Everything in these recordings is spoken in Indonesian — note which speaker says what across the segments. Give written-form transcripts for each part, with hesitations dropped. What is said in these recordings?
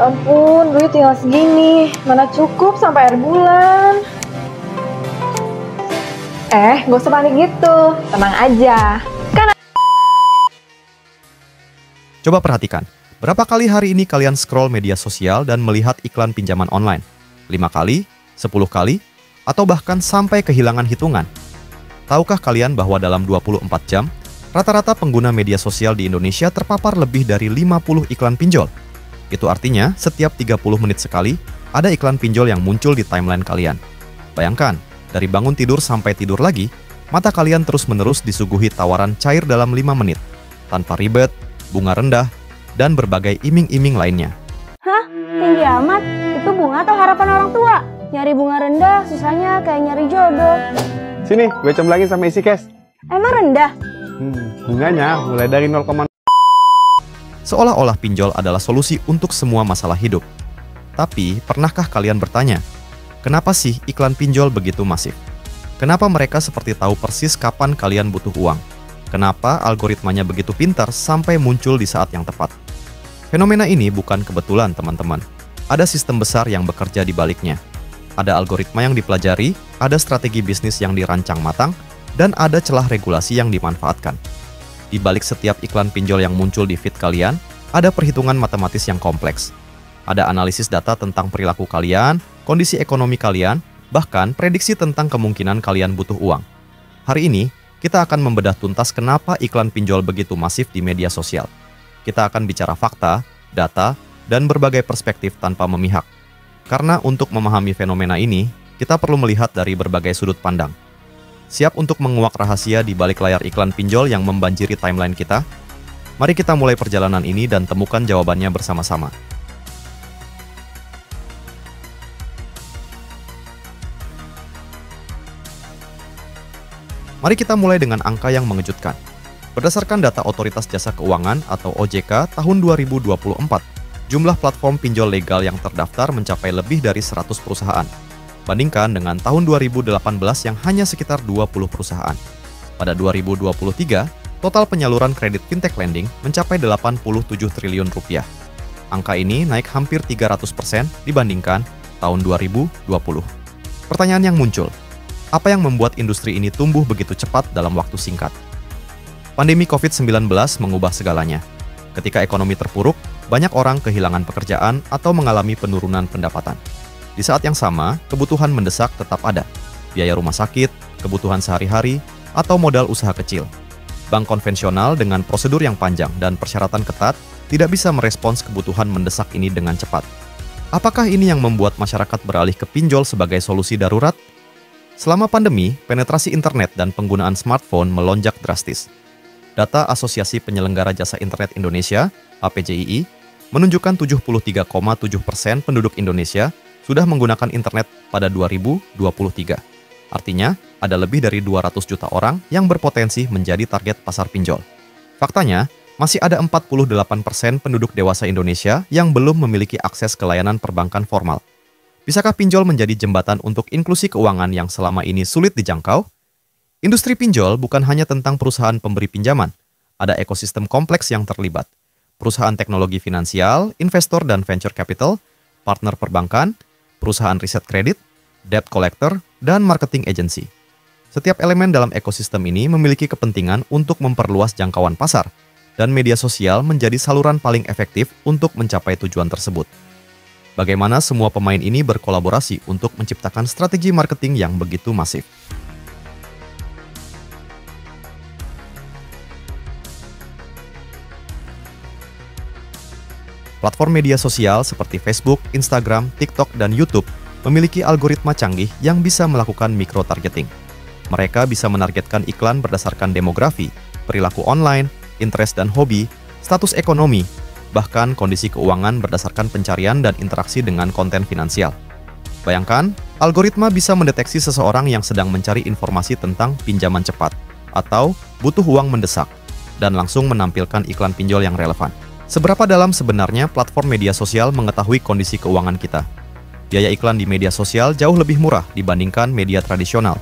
Speaker 1: Ya ampun, duit tinggal segini. Mana cukup sampai akhir bulan. Gak usah panik gitu. Tenang aja.
Speaker 2: Coba perhatikan, berapa kali hari ini kalian scroll media sosial dan melihat iklan pinjaman online? 5 kali, 10 kali, atau bahkan sampai kehilangan hitungan? Tahukah kalian bahwa dalam 24 jam, rata-rata pengguna media sosial di Indonesia terpapar lebih dari 50 iklan pinjol? Itu artinya, setiap 30 menit sekali, ada iklan pinjol yang muncul di timeline kalian. Bayangkan, dari bangun tidur sampai tidur lagi, mata kalian terus-menerus disuguhi tawaran cair dalam 5 menit, tanpa ribet, bunga rendah, dan berbagai iming-iming lainnya.
Speaker 3: Hah? Tinggi amat? Itu bunga atau harapan orang tua? Nyari bunga rendah, susahnya kayak nyari jodoh.
Speaker 4: Sini, gue cemplangin sama isi cash.
Speaker 3: Emang rendah?
Speaker 4: Bunganya mulai dari 0,0.
Speaker 2: Seolah-olah pinjol adalah solusi untuk semua masalah hidup. Tapi, pernahkah kalian bertanya, kenapa sih iklan pinjol begitu masif? Kenapa mereka seperti tahu persis kapan kalian butuh uang? Kenapa algoritmanya begitu pintar sampai muncul di saat yang tepat? Fenomena ini bukan kebetulan, teman-teman. Ada sistem besar yang bekerja di baliknya. Ada algoritma yang dipelajari, ada strategi bisnis yang dirancang matang, dan ada celah regulasi yang dimanfaatkan. Di balik setiap iklan pinjol yang muncul di feed kalian, ada perhitungan matematis yang kompleks. Ada analisis data tentang perilaku kalian, kondisi ekonomi kalian, bahkan prediksi tentang kemungkinan kalian butuh uang. Hari ini, kita akan membedah tuntas kenapa iklan pinjol begitu masif di media sosial. Kita akan bicara fakta, data, dan berbagai perspektif tanpa memihak. Karena untuk memahami fenomena ini, kita perlu melihat dari berbagai sudut pandang. Siap untuk menguak rahasia di balik layar iklan pinjol yang membanjiri timeline kita? Mari kita mulai perjalanan ini dan temukan jawabannya bersama-sama. Mari kita mulai dengan angka yang mengejutkan. Berdasarkan data Otoritas Jasa Keuangan atau OJK tahun 2024, jumlah platform pinjol legal yang terdaftar mencapai lebih dari 100 perusahaan. Bandingkan dengan tahun 2018 yang hanya sekitar 20 perusahaan. Pada 2023, total penyaluran kredit fintech lending mencapai 87 triliun rupiah. Angka ini naik hampir 300% dibandingkan tahun 2020. Pertanyaan yang muncul, apa yang membuat industri ini tumbuh begitu cepat dalam waktu singkat? Pandemi COVID-19 mengubah segalanya. Ketika ekonomi terpuruk, banyak orang kehilangan pekerjaan atau mengalami penurunan pendapatan. Di saat yang sama, kebutuhan mendesak tetap ada. Biaya rumah sakit, kebutuhan sehari-hari, atau modal usaha kecil. Bank konvensional dengan prosedur yang panjang dan persyaratan ketat tidak bisa merespons kebutuhan mendesak ini dengan cepat. Apakah ini yang membuat masyarakat beralih ke pinjol sebagai solusi darurat? Selama pandemi, penetrasi internet dan penggunaan smartphone melonjak drastis. Data Asosiasi Penyelenggara Jasa Internet Indonesia, APJII, menunjukkan 73,7% penduduk Indonesia sudah menggunakan internet pada 2023. Artinya, ada lebih dari 200 juta orang yang berpotensi menjadi target pasar pinjol. Faktanya, masih ada 48% penduduk dewasa Indonesia yang belum memiliki akses ke layanan perbankan formal. Bisakah pinjol menjadi jembatan untuk inklusi keuangan yang selama ini sulit dijangkau? Industri pinjol bukan hanya tentang perusahaan pemberi pinjaman. Ada ekosistem kompleks yang terlibat. Perusahaan teknologi finansial, investor dan venture capital, partner perbankan, perusahaan riset kredit, debt collector, dan marketing agency. Setiap elemen dalam ekosistem ini memiliki kepentingan untuk memperluas jangkauan pasar, dan media sosial menjadi saluran paling efektif untuk mencapai tujuan tersebut. Bagaimana semua pemain ini berkolaborasi untuk menciptakan strategi marketing yang begitu masif. Platform media sosial seperti Facebook, Instagram, TikTok, dan YouTube memiliki algoritma canggih yang bisa melakukan micro-targeting. Mereka bisa menargetkan iklan berdasarkan demografi, perilaku online, interest dan hobi, status ekonomi, bahkan kondisi keuangan berdasarkan pencarian dan interaksi dengan konten finansial. Bayangkan, algoritma bisa mendeteksi seseorang yang sedang mencari informasi tentang pinjaman cepat atau butuh uang mendesak, dan langsung menampilkan iklan pinjol yang relevan. Seberapa dalam sebenarnya platform media sosial mengetahui kondisi keuangan kita? Biaya iklan di media sosial jauh lebih murah dibandingkan media tradisional.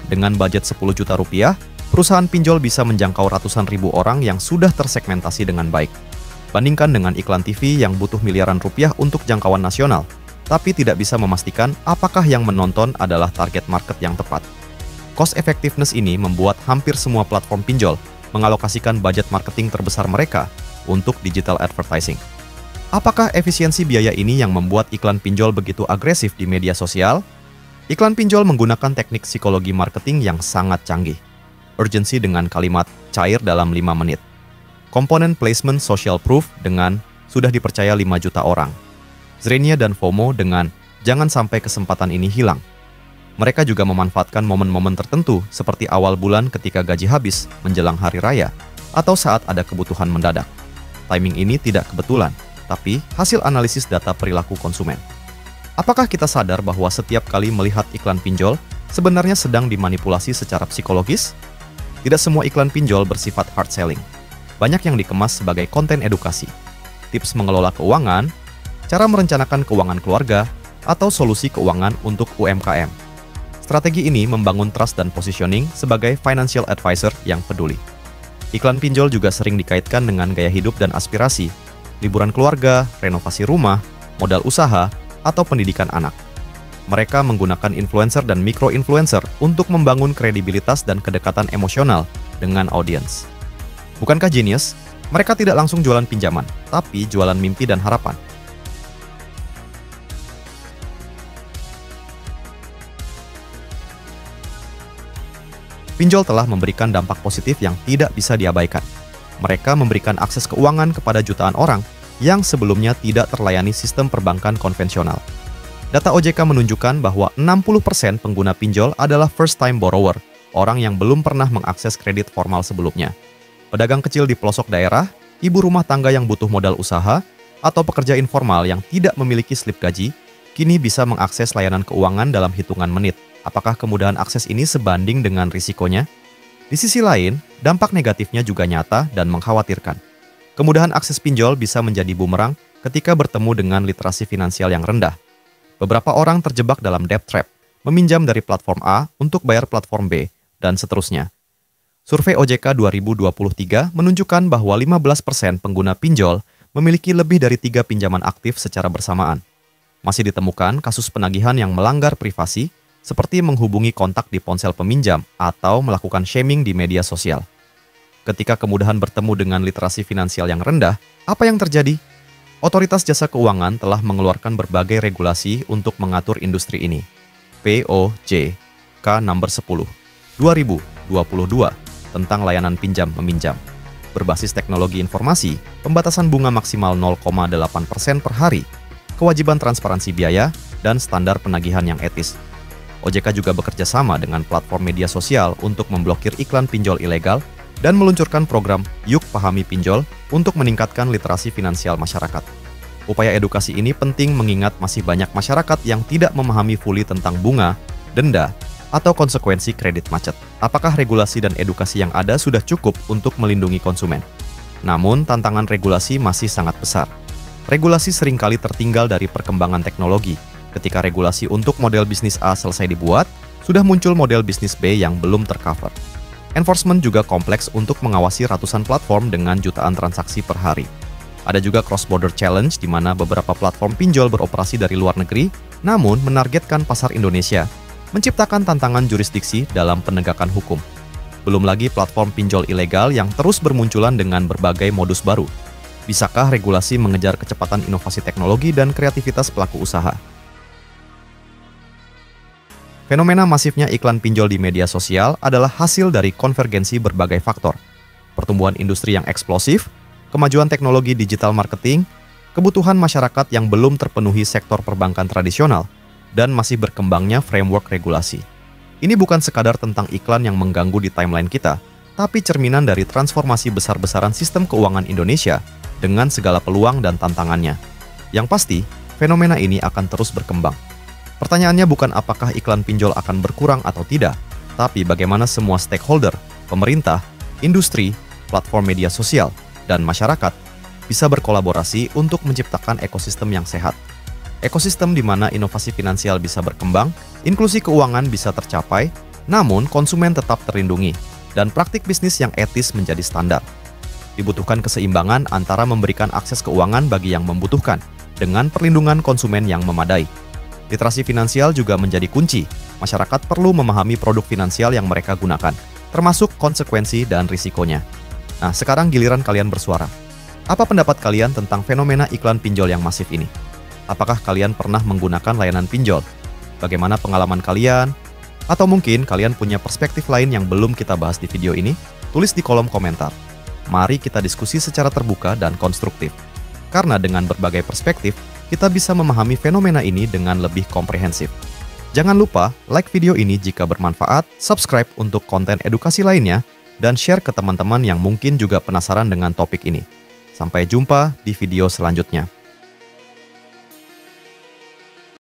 Speaker 2: Dengan budget 10 juta rupiah, perusahaan pinjol bisa menjangkau ratusan ribu orang yang sudah tersegmentasi dengan baik. Bandingkan dengan iklan TV yang butuh miliaran rupiah untuk jangkauan nasional, tapi tidak bisa memastikan apakah yang menonton adalah target market yang tepat. Cost effectiveness ini membuat hampir semua platform pinjol mengalokasikan budget marketing terbesar mereka untuk digital advertising. Apakah efisiensi biaya ini yang membuat iklan pinjol begitu agresif di media sosial? Iklan pinjol menggunakan teknik psikologi marketing yang sangat canggih. Urgency dengan kalimat cair dalam 5 menit. Komponen placement social proof dengan sudah dipercaya 5 juta orang. Zrenia dan FOMO dengan jangan sampai kesempatan ini hilang. Mereka juga memanfaatkan momen-momen tertentu seperti awal bulan ketika gaji habis, menjelang hari raya, atau saat ada kebutuhan mendadak. Timing ini tidak kebetulan, tapi hasil analisis data perilaku konsumen. Apakah kita sadar bahwa setiap kali melihat iklan pinjol sebenarnya sedang dimanipulasi secara psikologis? Tidak semua iklan pinjol bersifat hard selling. Banyak yang dikemas sebagai konten edukasi, tips mengelola keuangan, cara merencanakan keuangan keluarga, atau solusi keuangan untuk UMKM. Strategi ini membangun trust dan positioning sebagai financial advisor yang peduli. Iklan pinjol juga sering dikaitkan dengan gaya hidup dan aspirasi, liburan keluarga, renovasi rumah, modal usaha, atau pendidikan anak. Mereka menggunakan influencer dan micro-influencer untuk membangun kredibilitas dan kedekatan emosional dengan audiens. Bukankah genius? Mereka tidak langsung jualan pinjaman, tapi jualan mimpi dan harapan. Pinjol telah memberikan dampak positif yang tidak bisa diabaikan. Mereka memberikan akses keuangan kepada jutaan orang yang sebelumnya tidak terlayani sistem perbankan konvensional. Data OJK menunjukkan bahwa 60% pengguna pinjol adalah first-time borrower, orang yang belum pernah mengakses kredit formal sebelumnya. Pedagang kecil di pelosok daerah, ibu rumah tangga yang butuh modal usaha, atau pekerja informal yang tidak memiliki slip gaji, kini bisa mengakses layanan keuangan dalam hitungan menit. Apakah kemudahan akses ini sebanding dengan risikonya? Di sisi lain, dampak negatifnya juga nyata dan mengkhawatirkan. Kemudahan akses pinjol bisa menjadi bumerang ketika bertemu dengan literasi finansial yang rendah. Beberapa orang terjebak dalam debt trap, meminjam dari platform A untuk bayar platform B, dan seterusnya. Survei OJK 2023 menunjukkan bahwa 15% pengguna pinjol memiliki lebih dari 3 pinjaman aktif secara bersamaan. Masih ditemukan kasus penagihan yang melanggar privasi, seperti menghubungi kontak di ponsel peminjam atau melakukan shaming di media sosial. Ketika kemudahan bertemu dengan literasi finansial yang rendah, apa yang terjadi? Otoritas Jasa Keuangan telah mengeluarkan berbagai regulasi untuk mengatur industri ini. POJK nomor 10, 2022 tentang layanan pinjam-meminjam. Berbasis teknologi informasi, pembatasan bunga maksimal 0,8% per hari, kewajiban transparansi biaya, dan standar penagihan yang etis. OJK juga bekerja sama dengan platform media sosial untuk memblokir iklan pinjol ilegal dan meluncurkan program Yuk Pahami Pinjol untuk meningkatkan literasi finansial masyarakat. Upaya edukasi ini penting mengingat masih banyak masyarakat yang tidak memahami fully tentang bunga, denda, atau konsekuensi kredit macet. Apakah regulasi dan edukasi yang ada sudah cukup untuk melindungi konsumen? Namun, tantangan regulasi masih sangat besar. Regulasi seringkali tertinggal dari perkembangan teknologi. Ketika regulasi untuk model bisnis A selesai dibuat, sudah muncul model bisnis B yang belum tercover. Enforcement juga kompleks untuk mengawasi ratusan platform dengan jutaan transaksi per hari. Ada juga cross-border challenge di mana beberapa platform pinjol beroperasi dari luar negeri, namun menargetkan pasar Indonesia, menciptakan tantangan jurisdiksi dalam penegakan hukum. Belum lagi platform pinjol ilegal yang terus bermunculan dengan berbagai modus baru. Bisakah regulasi mengejar kecepatan inovasi teknologi dan kreativitas pelaku usaha? Fenomena masifnya iklan pinjol di media sosial adalah hasil dari konvergensi berbagai faktor. Pertumbuhan industri yang eksplosif, kemajuan teknologi digital marketing, kebutuhan masyarakat yang belum terpenuhi sektor perbankan tradisional, dan masih berkembangnya framework regulasi. Ini bukan sekadar tentang iklan yang mengganggu di timeline kita, tapi cerminan dari transformasi besar-besaran sistem keuangan Indonesia dengan segala peluang dan tantangannya. Yang pasti, fenomena ini akan terus berkembang. Pertanyaannya bukan apakah iklan pinjol akan berkurang atau tidak, tapi bagaimana semua stakeholder, pemerintah, industri, platform media sosial, dan masyarakat bisa berkolaborasi untuk menciptakan ekosistem yang sehat. Ekosistem di mana inovasi finansial bisa berkembang, inklusi keuangan bisa tercapai, namun konsumen tetap terlindungi, dan praktik bisnis yang etis menjadi standar. Dibutuhkan keseimbangan antara memberikan akses keuangan bagi yang membutuhkan dengan perlindungan konsumen yang memadai. Literasi finansial juga menjadi kunci. Masyarakat perlu memahami produk finansial yang mereka gunakan, termasuk konsekuensi dan risikonya. Nah, sekarang giliran kalian bersuara. Apa pendapat kalian tentang fenomena iklan pinjol yang masif ini? Apakah kalian pernah menggunakan layanan pinjol? Bagaimana pengalaman kalian? Atau mungkin kalian punya perspektif lain yang belum kita bahas di video ini? Tulis di kolom komentar. Mari kita diskusi secara terbuka dan konstruktif. Karena dengan berbagai perspektif, kita bisa memahami fenomena ini dengan lebih komprehensif. Jangan lupa like video ini jika bermanfaat, subscribe untuk konten edukasi lainnya, dan share ke teman-teman yang mungkin juga penasaran dengan topik ini. Sampai jumpa di video selanjutnya.